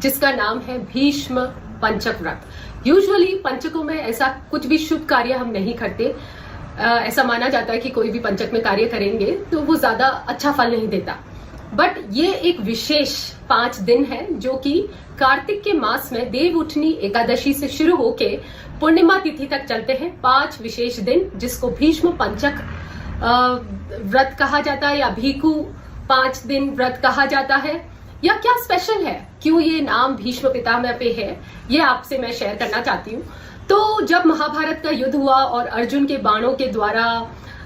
जिसका नाम है भीष्म पंचक व्रत। यूजुअली पंचकों में ऐसा कुछ भी शुभ कार्य हम नहीं करते। ऐसा माना जाता है कि कोई भी पंचक में कार्य करेंगे तो वो ज्यादा अच्छा फल नहीं देता। बट ये एक विशेष 5 दिन है जो कि कार्तिक के मास में देव उठनी एकादशी से शुरू होके पूर्णिमा तिथि तक चलते हैं। 5 विशेष दिन जिसको भीष्म पंचक व्रत कहा जाता है या भीखु 5 दिन व्रत कहा जाता है। या क्या स्पेशल है, क्यों ये नाम भीष्म पितामह पे है, ये आपसे मैं शेयर करना चाहती हूँ। तो जब महाभारत का युद्ध हुआ और अर्जुन के बाणों के द्वारा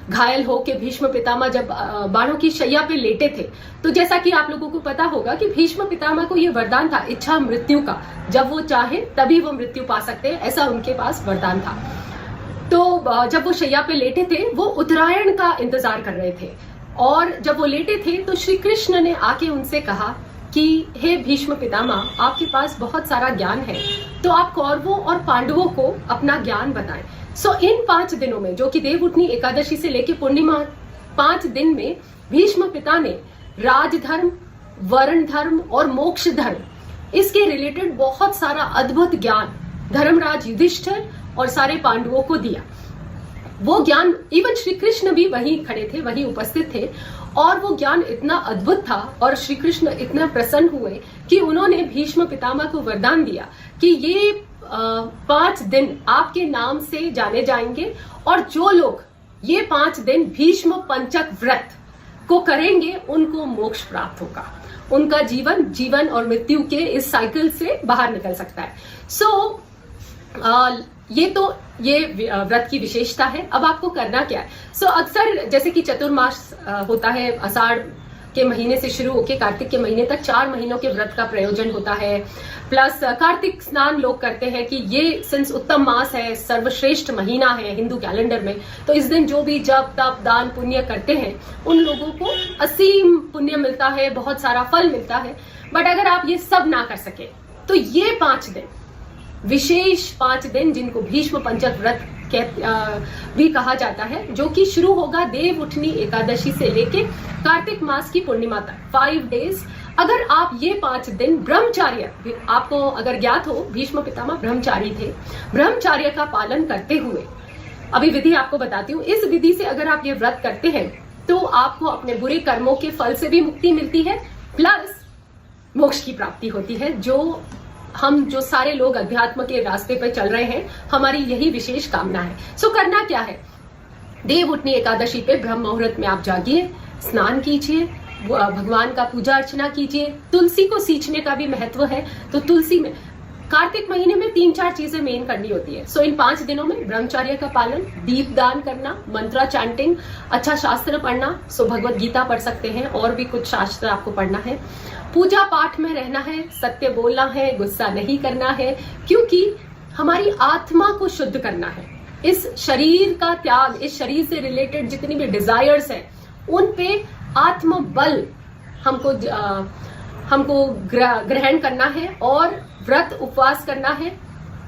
घायल होके भीष्म पितामह जब बाणों की शैया पे लेटे थे, तो जैसा कि आप लोगों को पता होगा कि भीष्म पितामह को ये वरदान था इच्छा मृत्यु का। जब वो चाहे तभी वो मृत्यु पा सकते हैं, ऐसा उनके पास वरदान था। तो जब वो शैया पे लेटे थे वो उत्तरायण का इंतजार कर रहे थे, और जब वो लेटे थे तो श्री कृष्ण ने आके उनसे कहा कि हे भीष्म पितामह, आपके पास बहुत सारा ज्ञान है, तो आप कौरवों और पांडवों को अपना ज्ञान बताएं। सो इन 5 दिनों में, जो कि देव उठनी एकादशी से लेके पूर्णिमा 5 दिन में, भीष्म पिता ने राजधर्म, वर्ण धर्म और मोक्ष धर्म, इसके रिलेटेड बहुत सारा अद्भुत ज्ञान धर्मराज युधिष्ठिर और सारे पांडवों को दिया। वो ज्ञान इवन श्री कृष्ण भी वहीं खड़े थे, वहीं उपस्थित थे, और वो ज्ञान इतना अद्भुत था और श्री कृष्ण इतना प्रसन्न हुए कि उन्होंने भीष्म पितामह को वरदान दिया कि ये 5 दिन आपके नाम से जाने जाएंगे, और जो लोग ये 5 दिन भीष्म पंचक व्रत को करेंगे उनको मोक्ष प्राप्त होगा। उनका जीवन और मृत्यु के इस साइकिल से बाहर निकल सकता है। सो ये व्रत की विशेषता है। अब आपको करना क्या है? अक्सर जैसे कि चतुर्मास होता है, आषाढ़ के महीने से शुरू होकर कार्तिक के महीने तक 4 महीनों के व्रत का प्रयोजन होता है। प्लस कार्तिक स्नान लोग करते हैं कि ये सिंस उत्तम मास है, सर्वश्रेष्ठ महीना है हिंदू कैलेंडर में, तो इस दिन जो भी जप तप दान पुण्य करते हैं उन लोगों को असीम पुण्य मिलता है, बहुत सारा फल मिलता है। बट अगर आप ये सब ना कर सके तो ये 5 दिन, विशेष 5 दिन जिनको भीष्म पंचक व्रत भी कहा जाता है, जो कि शुरू होगा देव उठनी एकादशी से लेके कार्तिक मास की पूर्णिमा तक, 5 डेज। अगर आप ये 5 दिन ब्रह्मचार्य, आपको अगर ज्ञात हो भीष्म पितामह ब्रह्मचारी थे, ब्रह्मचार्य का पालन करते हुए, अभी विधि आपको बताती हूँ, इस विधि से अगर आप ये व्रत करते हैं तो आपको अपने बुरे कर्मों के फल से भी मुक्ति मिलती है, प्लस मोक्ष की प्राप्ति होती है। जो सारे लोग अध्यात्म के रास्ते पर चल रहे हैं, हमारी यही विशेष कामना है। करना क्या है? देव उठनी एकादशी पे ब्रह्म मुहूर्त में आप जागिए, स्नान कीजिए, भगवान का पूजा अर्चना कीजिए। तुलसी को सींचने का भी महत्व है, तो तुलसी में कार्तिक महीने में 3-4 चीजें मेन करनी होती है। इन 5 दिनों में ब्रह्मचर्य का पालन, दीप दान करना, मंत्रा चैंटिंग, अच्छा शास्त्र पढ़ना, भगवत गीता पढ़ सकते हैं, और भी कुछ शास्त्र आपको पढ़ना है, पूजा पाठ में रहना है, सत्य बोलना है, गुस्सा नहीं करना है, क्योंकि हमारी आत्मा को शुद्ध करना है। इस शरीर का त्याग, इस शरीर से रिलेटेड जितनी भी डिजायर्स हैं उन पे आत्मबल हमको ग्रहण करना है, और व्रत उपवास करना है,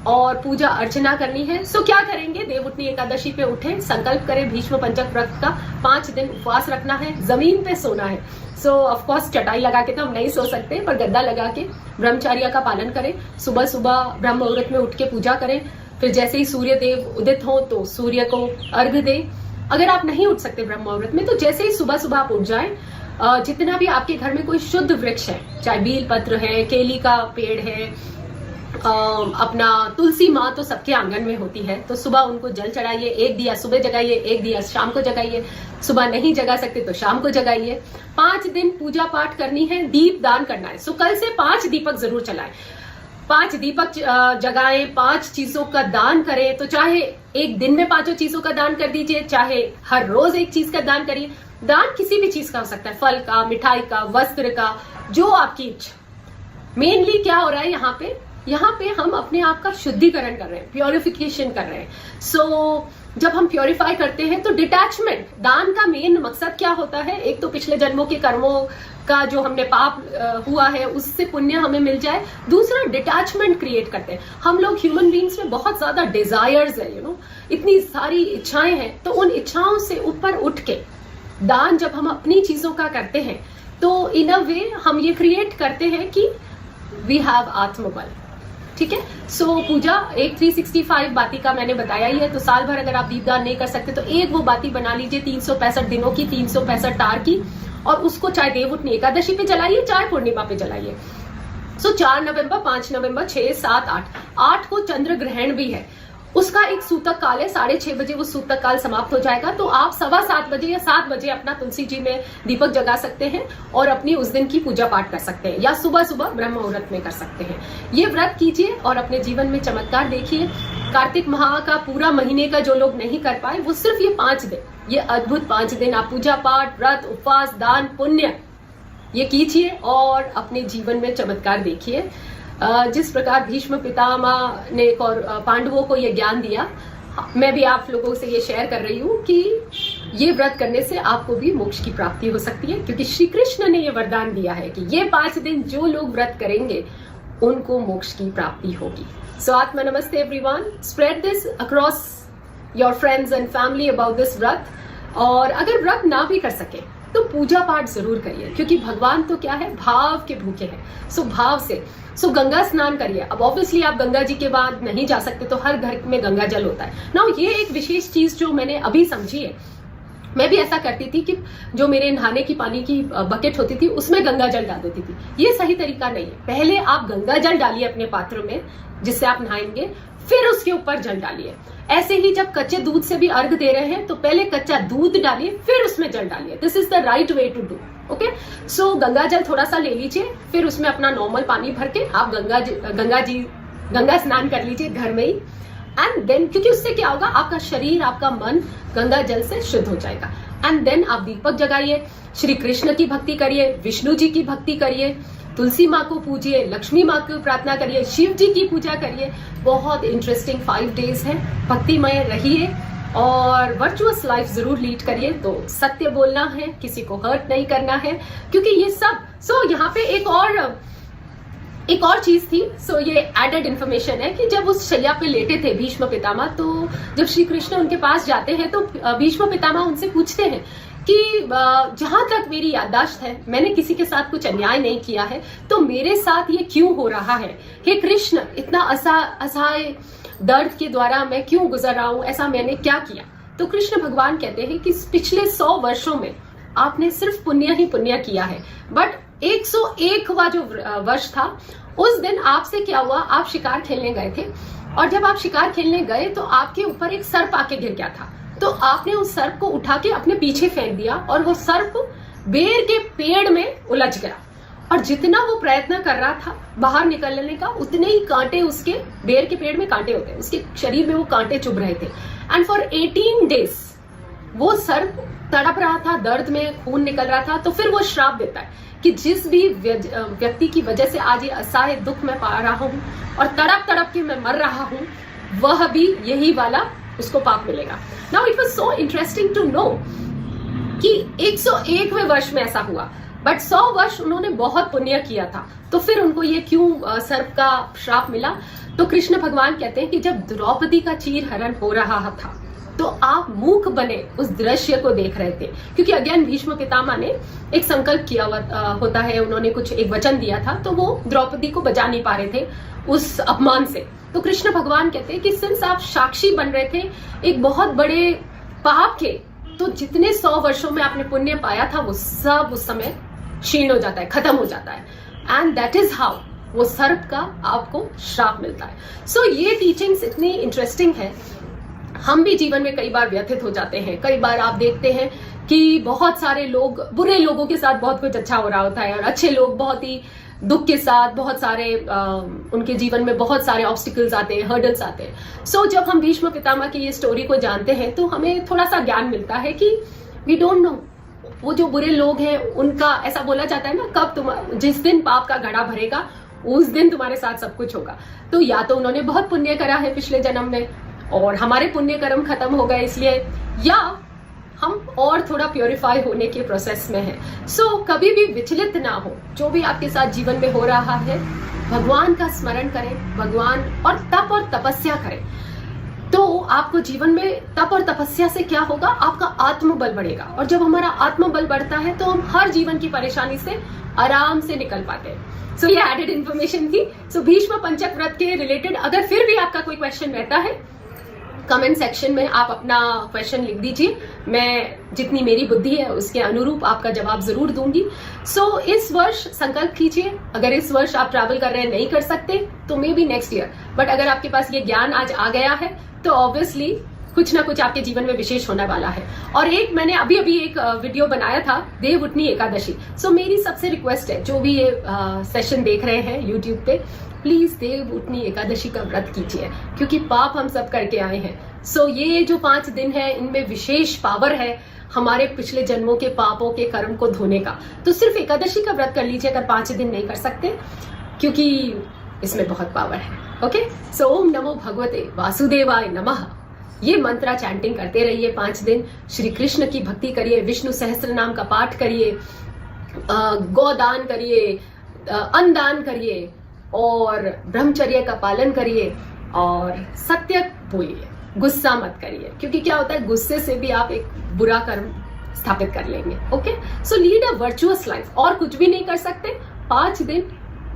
और पूजा अर्चना करनी है। क्या करेंगे? देव उठनी एकादशी पे उठे, संकल्प करें भीष्म पंचक व्रत का, 5 दिन उपवास रखना है, जमीन पे सोना है। ऑफ कोर्स चटाई लगा के तो हम नहीं सो सकते, पर गद्दा लगा के ब्रह्मचर्य का पालन करें। सुबह सुबह ब्रह्म मुहूर्त में उठ के पूजा करें, फिर जैसे ही सूर्य देव उदित हो तो सूर्य को अर्घ्य दें। अगर आप नहीं उठ सकते ब्रह्म मुहूर्त में, तो जैसे ही सुबह सुबह आप उठ जाएं, जितना भी आपके घर में कोई शुद्ध वृक्ष है, चाहे बेल पत्र है, केली का पेड़ है, अपना तुलसी माँ तो सबके आंगन में होती है, तो सुबह उनको जल चढ़ाइए, 1 दिया सुबह जगाइए, 1 दिया शाम को जगाइए। सुबह नहीं जगा सकते तो शाम को जगाइए। 5 दिन पूजा पाठ करनी है, दीप दान करना है। कल से 5 दीपक जरूर चलाएं, 5 दीपक जगाएं, 5 चीजों का दान करें। तो चाहे एक दिन में 5 चीजों का दान कर दीजिए, चाहे हर रोज एक चीज का दान करिए। दान किसी भी चीज का हो सकता है, फल का, मिठाई का, वस्त्र का, जो आपकी इच्छा। मेनली क्या हो रहा है यहाँ पे हम अपने आप का शुद्धिकरण कर रहे हैं, प्योरिफिकेशन कर रहे हैं। जब हम प्योरीफाई करते हैं तो डिटैचमेंट, दान का मेन मकसद क्या होता है? एक तो पिछले जन्मों के कर्मों का जो हमने पाप हुआ है उससे पुण्य हमें मिल जाए, दूसरा डिटैचमेंट क्रिएट करते हैं। हम लोग ह्यूमन बींग्स में बहुत ज्यादा डिजायर्स है, इतनी सारी इच्छाएं हैं, तो उन इच्छाओं से ऊपर उठ के दान जब हम अपनी चीजों का करते हैं तो इन अ वे हम ये क्रिएट करते हैं कि वी हैव आत्मबल। ठीक है, सो पूजा एक 365 बाती का मैंने बताया ही है। तो साल भर अगर आप दीपदान नहीं कर सकते तो एक वो बाती बना लीजिए 365 दिनों की, 365 टार की, और उसको चाहे देवउठनी एकादशी पे जलाइए चाहे पूर्णिमा पे जलाइए। सो 4 नवंबर, 5 नवंबर, 6, 7, 8 को चंद्र ग्रहण भी है। उसका एक सूतक काल है, 6:30 बजे वो सूतक काल समाप्त हो जाएगा। तो आप 7:15 बजे या 7 बजे अपना तुलसी जी में दीपक जगा सकते हैं और अपनी उस दिन की पूजा पाठ कर सकते हैं, या सुबह सुबह ब्रह्म मुहूर्त में कर सकते हैं। ये व्रत कीजिए और अपने जीवन में चमत्कार देखिए। कार्तिक माह का पूरा महीने का जो लोग नहीं कर पाए, वो सिर्फ ये 5 दिन, ये अद्भुत 5 दिन आप पूजा पाठ, व्रत, उपवास, दान, पुण्य ये कीजिए और अपने जीवन में चमत्कार देखिए। जिस प्रकार भीष्म पितामह ने और पांडवों को ये ज्ञान दिया, मैं भी आप लोगों से ये शेयर कर रही हूँ कि ये व्रत करने से आपको भी मोक्ष की प्राप्ति हो सकती है, क्योंकि श्री कृष्ण ने ये वरदान दिया है कि ये 5 दिन जो लोग व्रत करेंगे उनको मोक्ष की प्राप्ति होगी। सो आत्मा नमस्ते everyone, spread this across your friends and family about this व्रत। और अगर व्रत ना भी कर सके तो पूजा पाठ जरूर करिए, क्योंकि भगवान तो क्या है, भाव के भूखे हैं। सो भाव से गंगा स्नान करिए। अब ऑब्वियसली आप गंगा जी के बाद नहीं जा सकते, तो हर घर में गंगा जल होता है ना। ये एक विशेष चीज जो मैंने अभी समझी है, मैं भी ऐसा करती थी कि जो मेरे नहाने की पानी की बकेट होती थी उसमें गंगा जल डाल देती थी। ये सही तरीका नहीं है। पहले आप गंगा जल डालिए अपने पात्र में जिससे आप नहाएंगे, फिर उसके ऊपर जल डालिए। ऐसे ही जब कच्चे दूध से भी अर्घ दे रहे हैं तो पहले कच्चा दूध डालिए फिर उसमें जल डालिए। This is the right way to do. Okay, so Ganga जल थोड़ा सा ले लीजिए, फिर उसमें अपना नॉर्मल पानी भर के आप गंगा स्नान कर लीजिए घर में ही। एंड देन, क्योंकि उससे क्या होगा, आपका शरीर, आपका मन गंगा जल से शुद्ध हो जाएगा। एंड देन आप दीपक जगाइए, श्री कृष्ण की भक्ति करिए, विष्णु जी की भक्ति करिए, तुलसी माँ को पूजिए, लक्ष्मी माँ को प्रार्थना करिए, शिव जी की पूजा करिए। बहुत इंटरेस्टिंग 5 डेज है। भक्तिमय रहिए और वर्चुअस लाइफ जरूर लीड करिए। तो सत्य बोलना है, किसी को हर्ट नहीं करना है, क्योंकि ये सब यहाँ पे एक और चीज थी। ये एडेड इन्फॉर्मेशन है कि जब उस शैया पे लेटे थे भीष्म पितामह, तो जब श्री कृष्ण उनके पास जाते हैं तो भीष्म पितामह उनसे पूछते हैं कि जहां तक मेरी याददाश्त है, मैंने किसी के साथ कुछ अन्याय नहीं किया है, तो मेरे साथ ये क्यों हो रहा है? हे कृष्ण, इतना असहाय दर्द के द्वारा मैं क्यों गुजर रहा हूं? ऐसा मैंने क्या किया? तो कृष्ण भगवान कहते हैं कि पिछले 100 वर्षों में आपने सिर्फ पुण्य ही पुण्य किया है। बट 101वां जो वर्ष था, उस दिन आपसे क्या हुआ, आप शिकार खेलने गए थे, और जब आप शिकार खेलने गए तो आपके ऊपर एक सर्प आके गिर गया था। तो आपने उस सर्प को उठा के अपने पीछे फेंक दिया और वो सर्प बेर के पेड़ में उलझ गया। और जितना वो प्रयत्न कर रहा था बाहर निकलने का, उतने ही कांटे, उसके बेर के पेड़ में कांटे होते हैं, उसके शरीर में वो कांटे चुभ रहे थे। एंड फॉर 18 डेज वो सर्प तड़प रहा था, दर्द में खून निकल रहा था। तो फिर वो श्राप देता है कि जिस भी व्यक्ति की वजह से आज ये असहाय दुख मैं पा रहा हूं और तड़प तड़प के मैं मर रहा हूं, वह भी यही वाला उसको पाप मिलेगा। Now it was so interesting to know कि 101वें वर्ष में ऐसा हुआ, बट 100 वर्ष उन्होंने बहुत पुण्य किया था, तो फिर उनको ये क्यों सर्प का श्राप मिला? तो कृष्ण भगवान कहते हैं कि जब द्रौपदी का चीर हरण हो रहा था तो आप मूक बने उस दृश्य को देख रहे थे, क्योंकि अगेन भीष्म पितामह ने एक संकल्प किया होता है, उन्होंने कुछ एक वचन दिया था, तो वो द्रौपदी को बचा नहीं पा रहे थे उस अपमान से। तो कृष्ण भगवान कहते हैं कि सिंस आप साक्षी बन रहे थे एक बहुत बड़े पाप के, तो जितने 100 वर्षों में आपने पुण्य पाया था वो सब उस समय क्षीण हो जाता है, खत्म हो जाता है। एंड दैट इज हाउ वो सर्प का आपको श्राप मिलता है। सो ये टीचिंग्स इतनी इंटरेस्टिंग है। हम भी जीवन में कई बार व्यथित हो जाते हैं। कई बार आप देखते हैं कि बहुत सारे लोग, बुरे लोगों के साथ बहुत कुछ अच्छा हो रहा होता है और अच्छे लोग बहुत ही दुख के साथ, बहुत सारे उनके जीवन में बहुत सारे ऑब्स्टिकल्स आते हैं, हर्डल्स आते हैं। सो जब हम भीष्म पितामह की ये स्टोरी को जानते हैं तो हमें थोड़ा सा ज्ञान मिलता है कि वी डोंट नो, वो जो बुरे लोग हैं उनका, ऐसा बोला जाता है ना, कब जिस दिन पाप का घड़ा भरेगा उस दिन तुम्हारे साथ सब कुछ होगा। तो या तो उन्होंने बहुत पुण्य करा है पिछले जन्म में और हमारे पुण्य कर्म खत्म हो गए इसलिए, या हम और थोड़ा प्योरीफाई होने के प्रोसेस में हैं। सो कभी भी विचलित ना हो, जो भी आपके साथ जीवन में हो रहा है, भगवान का स्मरण करें, भगवान और तप और तपस्या करें। तो आपको जीवन में तप और तपस्या से क्या होगा, आपका आत्मबल बढ़ेगा, और जब हमारा आत्मबल बढ़ता है तो हम हर जीवन की परेशानी से आराम से निकल पाते हैं। सो ये एडेड इन्फॉर्मेशन थी। सो भीष्म पंचक व्रत के रिलेटेड अगर फिर भी आपका कोई क्वेश्चन रहता है, कमेंट सेक्शन में आप अपना क्वेश्चन लिख दीजिए, मैं जितनी मेरी बुद्धि है उसके अनुरूप आपका जवाब जरूर दूंगी। सो इस वर्ष संकल्प कीजिए, अगर इस वर्ष आप ट्रैवल कर रहे हैं, नहीं कर सकते तो may be next year, but अगर आपके पास ये ज्ञान आज आ गया है तो ऑब्वियसली कुछ ना कुछ आपके जीवन में विशेष होने वाला है। और एक मैंने अभी एक वीडियो बनाया था देवउठनी एकादशी। सो मेरी सबसे रिक्वेस्ट है, जो भी ये सेशन देख रहे हैं यूट्यूब पे, प्लीज देवउठनी एकादशी का व्रत कीजिए, क्योंकि पाप हम सब करके आए हैं। सो ये जो 5 दिन है, इनमें विशेष पावर है हमारे पिछले जन्मों के पापों के कर्म को धोने का। तो सिर्फ एकादशी का व्रत कर लीजिए अगर 5 दिन नहीं कर सकते, क्योंकि इसमें बहुत पावर है। ओके, सो ओम नमो भगवते वासुदेवाय नमः, ये मंत्रा चैंटिंग करते रहिए 5 दिन। श्री कृष्ण की भक्ति करिए, विष्णु सहस्त्र नाम का पाठ करिए, गोदान करिए, अन्नदान करिए, और ब्रह्मचर्य का पालन करिए, और सत्य बोलिए, गुस्सा मत करिए, क्योंकि क्या होता है गुस्से से भी आप एक बुरा कर्म स्थापित कर लेंगे। Okay, so lead a virtuous life. और कुछ भी नहीं कर सकते, 5 दिन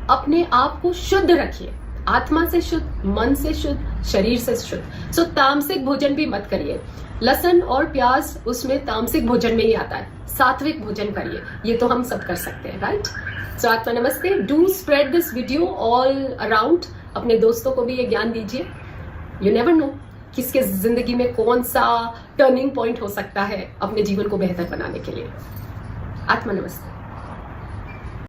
अपने आप को शुद्ध रखिए, आत्मा से शुद्ध, मन से शुद्ध, शरीर से शुद्ध। सो तामसिक भोजन भी मत करिए, लहसुन और प्याज उसमें तामसिक भोजन में ही आता है, सात्विक भोजन करिए, ये तो हम सब कर सकते हैं, राइट। सो आत्मा नमस्ते, do spread this video all around, अपने दोस्तों को भी ये ज्ञान दीजिए। यू नेवर नो किसके जिंदगी में कौन सा टर्निंग पॉइंट हो सकता है अपने जीवन को बेहतर बनाने के लिए। आत्मा नमस्ते।